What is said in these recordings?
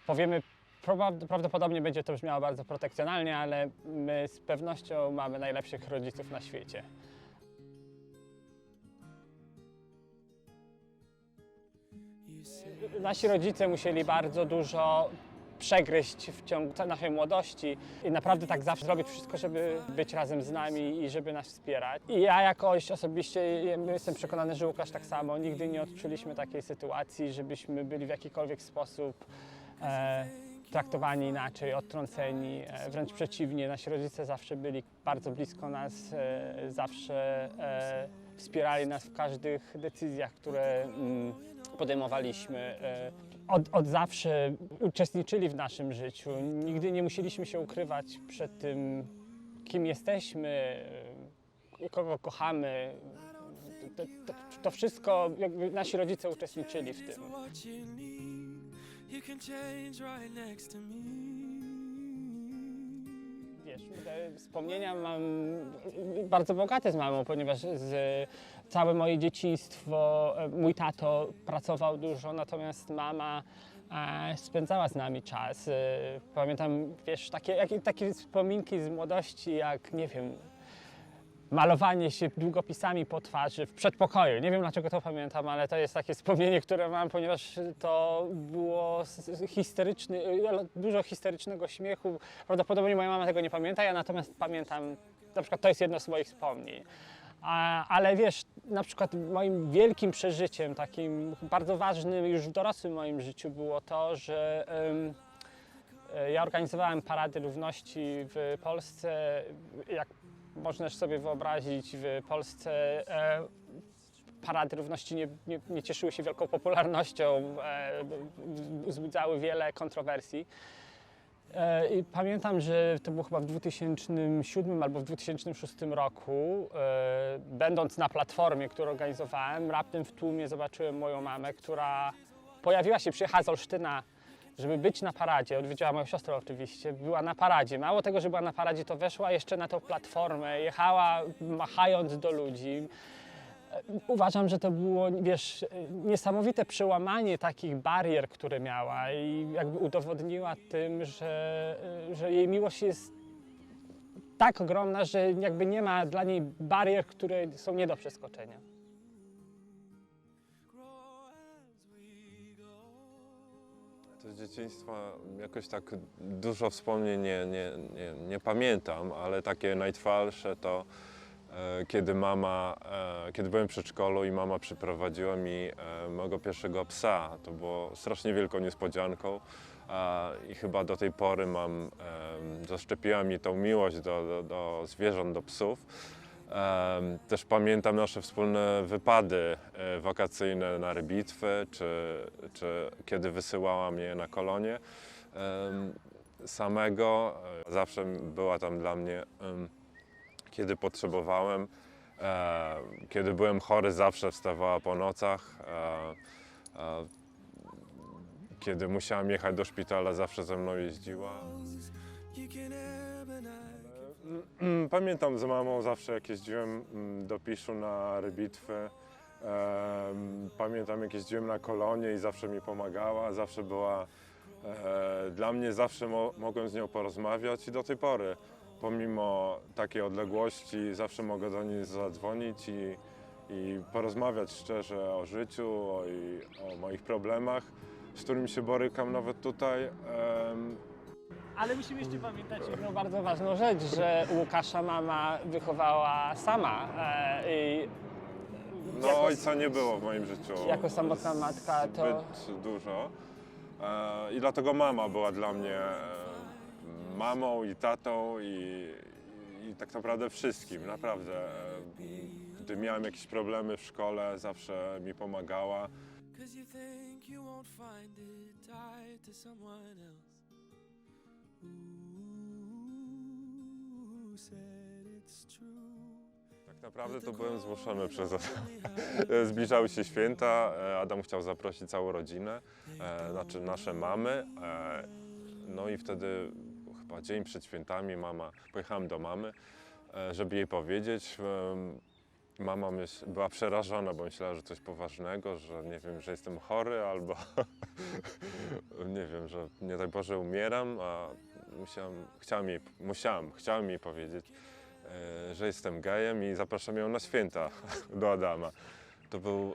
powiemy, prawdopodobnie będzie to brzmiało bardzo protekcjonalnie, ale my z pewnością mamy najlepszych rodziców na świecie. Nasi rodzice musieli bardzo dużo przegryźć w ciągu naszej młodości i naprawdę tak zawsze zrobić wszystko, żeby być razem z nami i żeby nas wspierać. I ja jakoś osobiście jestem przekonany, że Łukasz tak samo. Nigdy nie odczuliśmy takiej sytuacji, żebyśmy byli w jakikolwiek sposób traktowani inaczej, odtrąceni. Wręcz przeciwnie, nasi rodzice zawsze byli bardzo blisko nas, zawsze wspierali nas w każdych decyzjach, które podejmowaliśmy. Od zawsze uczestniczyli w naszym życiu. Nigdy nie musieliśmy się ukrywać przed tym, kim jesteśmy, kogo kochamy. To wszystko, jakby nasi rodzice uczestniczyli w tym. Wiesz, wspomnienia mam bardzo bogate z mamą, ponieważ całe moje dzieciństwo, mój tato pracował dużo, natomiast mama spędzała z nami czas. Pamiętam, wiesz, takie wspominki z młodości, jak, nie wiem, malowanie się długopisami po twarzy w przedpokoju. Nie wiem, dlaczego to pamiętam, ale to jest takie wspomnienie, które mam, ponieważ to było dużo histerycznego śmiechu. Prawdopodobnie moja mama tego nie pamięta, ja natomiast pamiętam, na przykład to jest jedno z moich wspomnień. Ale wiesz, na przykład moim wielkim przeżyciem, takim bardzo ważnym już w dorosłym moim życiu było to, że ja organizowałem Parady Równości w Polsce. Jak można sobie wyobrazić, w Polsce Parady Równości nie cieszyły się wielką popularnością, wzbudzały wiele kontrowersji. I pamiętam, że to było chyba w 2007 albo w 2006 roku, będąc na platformie, którą organizowałem, raptem w tłumie zobaczyłem moją mamę, która pojawiła się, przyjechała z Olsztyna, żeby być na paradzie. Odwiedziła moją siostrę oczywiście, była na paradzie. Mało tego, że była na paradzie, to weszła jeszcze na tą platformę, jechała machając do ludzi. Uważam, że to było, wiesz, niesamowite przełamanie takich barier, które miała i jakby udowodniła tym, że jej miłość jest tak ogromna, że jakby nie ma dla niej barier, które są nie do przeskoczenia. Z dzieciństwa jakoś tak dużo wspomnień nie pamiętam, ale takie najtrwalsze to kiedy byłem w przedszkolu i mama przyprowadziła mi mojego pierwszego psa. To było strasznie wielką niespodzianką i chyba do tej pory zaszczepiła mi tą miłość do zwierząt, do psów. Też pamiętam nasze wspólne wypady wakacyjne na rybitwy, czy kiedy wysyłała mnie na kolonie samego. Zawsze była tam dla mnie, kiedy potrzebowałem. Kiedy byłem chory, zawsze wstawała po nocach. Kiedy musiałem jechać do szpitala, zawsze ze mną jeździła. Pamiętam z mamą zawsze, jak jeździłem do Piszu na rybitwy. Pamiętam, jak jeździłem na kolonie i zawsze mi pomagała, zawsze była dla mnie, zawsze mogłem z nią porozmawiać i do tej pory, pomimo takiej odległości, zawsze mogę do niej zadzwonić i porozmawiać szczerze o życiu, o moich problemach, z którymi się borykam nawet tutaj. Ale musimy jeszcze pamiętać jedną bardzo ważną rzecz, że Łukasza mama wychowała sama. No ojca nie było w moim życiu. Jako samotna matka to... Zbyt dużo. I dlatego mama była dla mnie mamą i tatą i tak naprawdę wszystkim, naprawdę. Gdy miałem jakieś problemy w szkole, zawsze mi pomagała. Tak naprawdę to byłem zmuszony przez Adama. Zbliżały się święta, Adam chciał zaprosić całą rodzinę, znaczy nasze mamy. No i wtedy, chyba dzień przed świętami, pojechałem do mamy, żeby jej powiedzieć. była przerażona, bo myślała, że coś poważnego, że nie wiem, że jestem chory albo nie wiem, że nie daj Boże umieram, a chciałem jej powiedzieć, że jestem gejem i zapraszam ją na święta do Adama. To był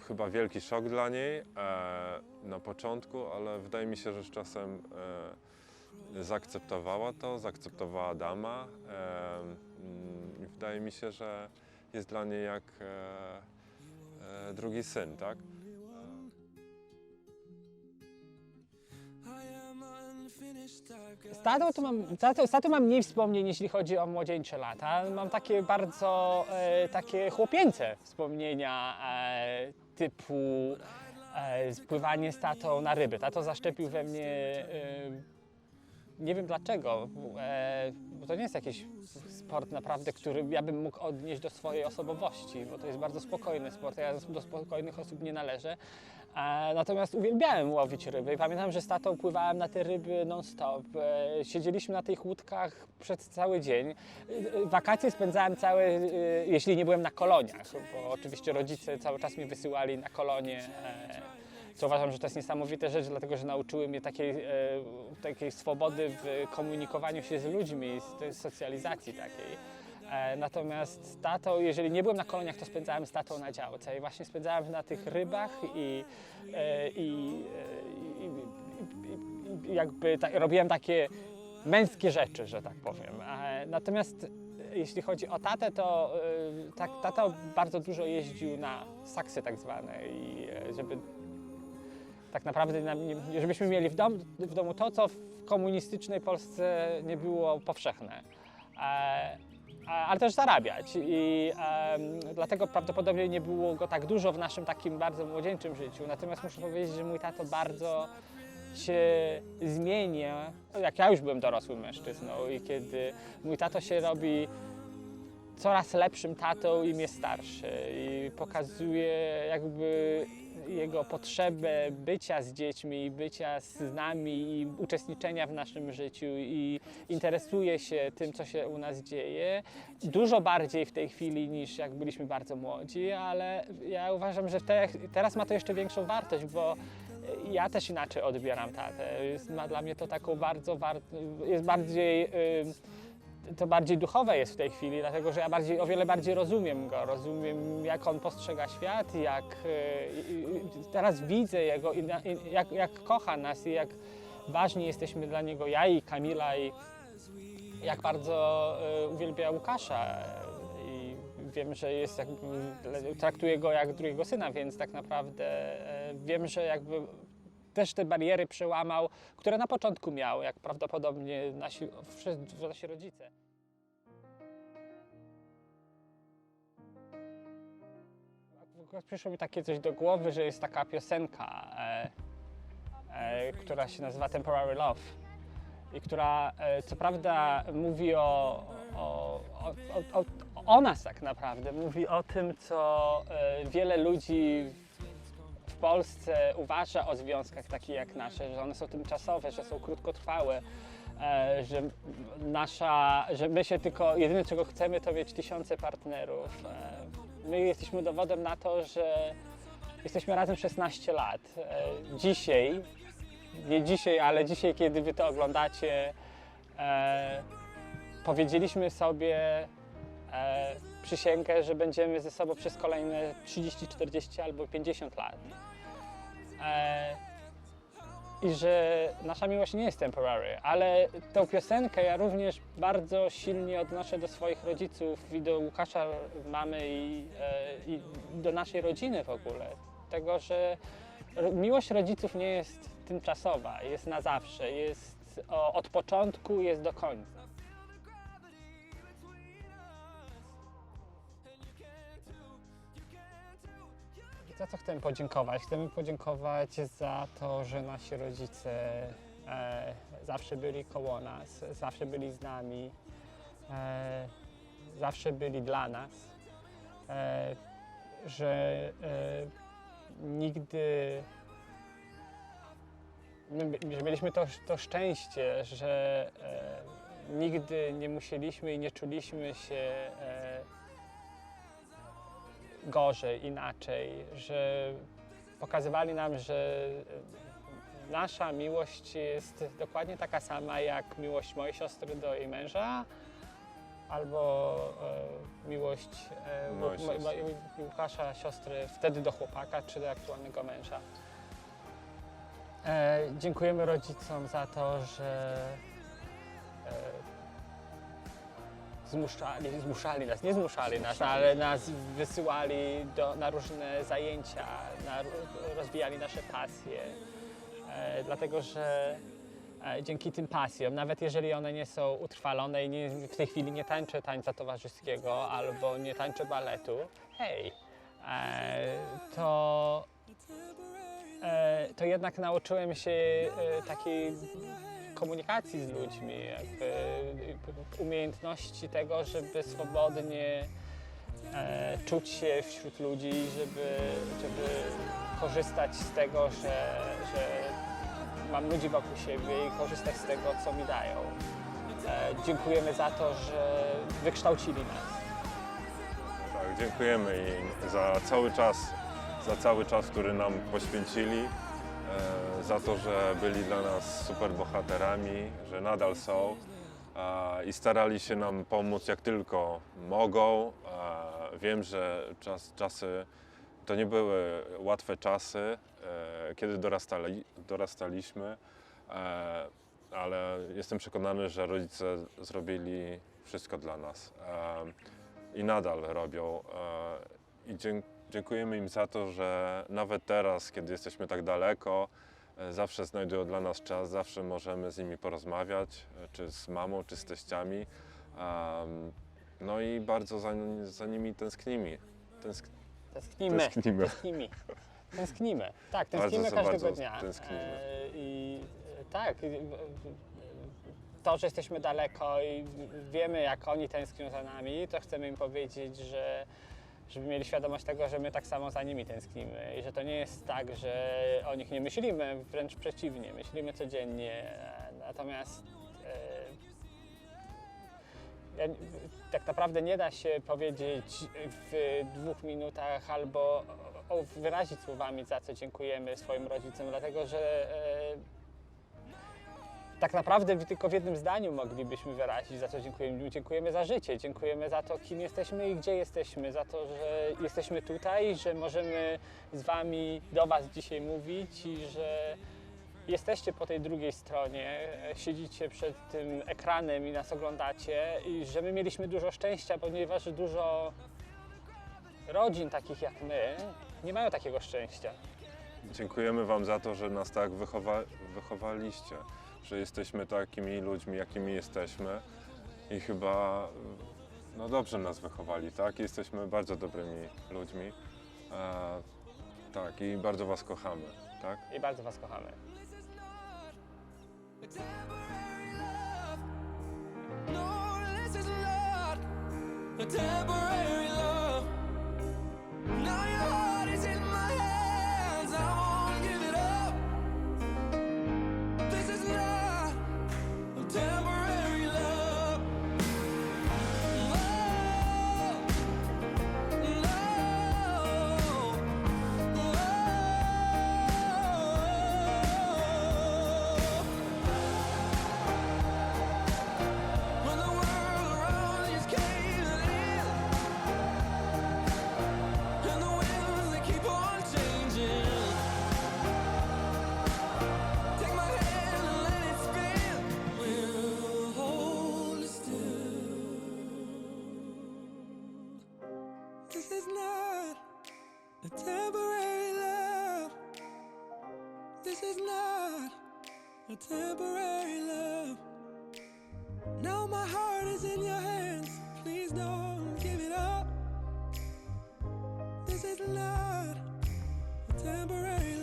chyba wielki szok dla niej na początku, ale wydaje mi się, że z czasem zaakceptowała Adama i wydaje mi się, że jest dla niej jak drugi syn, tak? Z tatą mam mniej wspomnień, jeśli chodzi o młodzieńcze lata. Mam takie bardzo takie chłopięce wspomnienia typu spływanie z tatą na ryby. Tato zaszczepił we mnie, nie wiem dlaczego, bo to nie jest jakiś sport naprawdę, który ja bym mógł odnieść do swojej osobowości, bo to jest bardzo spokojny sport, ja do spokojnych osób nie należę. Natomiast uwielbiałem łowić ryby i pamiętam, że z tatą pływałem na te ryby non-stop. Siedzieliśmy na tych łódkach przez cały dzień. Wakacje spędzałem całe, jeśli nie byłem na koloniach, bo oczywiście rodzice cały czas mnie wysyłali na kolonie, co uważam, że to jest niesamowita rzecz, dlatego że nauczyły mnie takiej swobody w komunikowaniu się z ludźmi, z socjalizacji takiej. Natomiast z tatą, jeżeli nie byłem na koloniach, to spędzałem z tatą na działce i właśnie spędzałem na tych rybach i jakby robiłem takie męskie rzeczy, że tak powiem. Natomiast jeśli chodzi o tatę, to tata bardzo dużo jeździł na saksy tak zwane i żeby tak naprawdę żebyśmy mieli w domu to, co w komunistycznej Polsce nie było powszechne. Ale też zarabiać i dlatego prawdopodobnie nie było go tak dużo w naszym takim bardzo młodzieńczym życiu. Natomiast muszę powiedzieć, że mój tato bardzo się zmienia, jak ja już byłem dorosłym mężczyzną i kiedy mój tato się robi coraz lepszym tatą, im jest starszy i pokazuje jakby jego potrzebę bycia z dziećmi, bycia z nami i uczestniczenia w naszym życiu i interesuje się tym, co się u nas dzieje. Dużo bardziej w tej chwili niż jak byliśmy bardzo młodzi, ale ja uważam, że teraz ma to jeszcze większą wartość, bo ja też inaczej odbieram tatę. Ma dla mnie to taką jest bardziej to bardziej duchowe jest w tej chwili, dlatego że ja o wiele bardziej rozumiem go, rozumiem jak on postrzega świat, teraz widzę jak kocha nas i jak ważni jesteśmy dla niego, ja i Kamila i jak bardzo uwielbia Łukasza i wiem, że traktuję go jak drugiego syna, więc tak naprawdę wiem, że jakby też te bariery przełamał, które na początku miał, jak prawdopodobnie nasi rodzice. Przyszło mi takie coś do głowy, że jest taka piosenka, która się nazywa Temporary Love i która co prawda mówi o nas tak naprawdę, mówi o tym, co wiele ludzi w Polsce uważa o związkach takich jak nasze, że one są tymczasowe, że są krótkotrwałe, że my się tylko, jedyne czego chcemy to mieć tysiące partnerów. My jesteśmy dowodem na to, że jesteśmy razem 16 lat. Dzisiaj, nie dzisiaj, ale dzisiaj, kiedy wy to oglądacie, powiedzieliśmy sobie przysięgę, że będziemy ze sobą przez kolejne 30, 40 albo 50 lat. I że nasza miłość nie jest temporary, ale tę piosenkę ja również bardzo silnie odnoszę do swoich rodziców i do Łukasza, mamy i do naszej rodziny w ogóle. Tego, że miłość rodziców nie jest tymczasowa, jest na zawsze, jest od początku, jest do końca. Za co chcemy podziękować? Chcemy podziękować za to, że nasi rodzice zawsze byli koło nas, zawsze byli z nami, zawsze byli dla nas, że nigdy że mieliśmy to szczęście, że nigdy nie musieliśmy i nie czuliśmy się gorzej, inaczej, że pokazywali nam, że nasza miłość jest dokładnie taka sama jak miłość mojej siostry do jej męża, albo miłość Łukasza, siostry wtedy do chłopaka, czy do aktualnego męża. Dziękujemy rodzicom za to, że nie zmuszali nas, ale nas wysyłali na różne zajęcia, rozwijali nasze pasje, dlatego że dzięki tym pasjom, nawet jeżeli one nie są utrwalone i w tej chwili nie tańczę tańca towarzyskiego albo nie tańczę baletu, to jednak nauczyłem się takiej komunikacji z ludźmi, jakby umiejętności tego, żeby swobodnie czuć się wśród ludzi, żeby korzystać z tego, że mam ludzi wokół siebie i korzystać z tego, co mi dają. Dziękujemy za to, że wykształcili nas. Tak, dziękujemy im za cały czas, który nam poświęcili, za to, że byli dla nas super bohaterami, że nadal są i starali się nam pomóc jak tylko mogą. Wiem, że czasy to nie były łatwe czasy, kiedy dorastaliśmy, ale jestem przekonany, że rodzice zrobili wszystko dla nas i nadal robią. I dziękujemy im za to, że nawet teraz, kiedy jesteśmy tak daleko, zawsze znajdują dla nas czas, zawsze możemy z nimi porozmawiać, czy z mamą, czy z teściami. No i bardzo za nimi tęsknimy. Tęsknimy. Tak, tęsknimy każdego dnia. I tak, to, że jesteśmy daleko i wiemy, jak oni tęsknią za nami, to chcemy im powiedzieć, żeby mieli świadomość tego, że my tak samo za nimi tęsknimy i że to nie jest tak, że o nich nie myślimy, wręcz przeciwnie, myślimy codziennie, natomiast tak naprawdę nie da się powiedzieć w 2 minutach albo wyrazić słowami, za co dziękujemy swoim rodzicom, dlatego że tak naprawdę tylko w jednym zdaniu moglibyśmy wyrazić, za co dziękujemy. Dziękujemy za życie, dziękujemy za to, kim jesteśmy i gdzie jesteśmy, za to, że jesteśmy tutaj, że możemy z wami, do was dzisiaj mówić i że jesteście po tej drugiej stronie, siedzicie przed tym ekranem i nas oglądacie i że my mieliśmy dużo szczęścia, ponieważ dużo rodzin takich jak my nie mają takiego szczęścia. Dziękujemy wam za to, że nas tak wychowaliście, że jesteśmy takimi ludźmi, jakimi jesteśmy i chyba dobrze nas wychowali, tak? Jesteśmy bardzo dobrymi ludźmi, tak, i bardzo was kochamy, tak? I bardzo was kochamy. A temporary love. Now your heart is in my hands. I won't give it up. This is not a temporary love. Oh, no. When the world around you's caving in, and the winds they keep on changing. Take my hand and let it spin. We'll hold it still. This is not a temporary love. This is not a temporary love. Now my heart is in your hands. Please don't give it up. This is not a temporary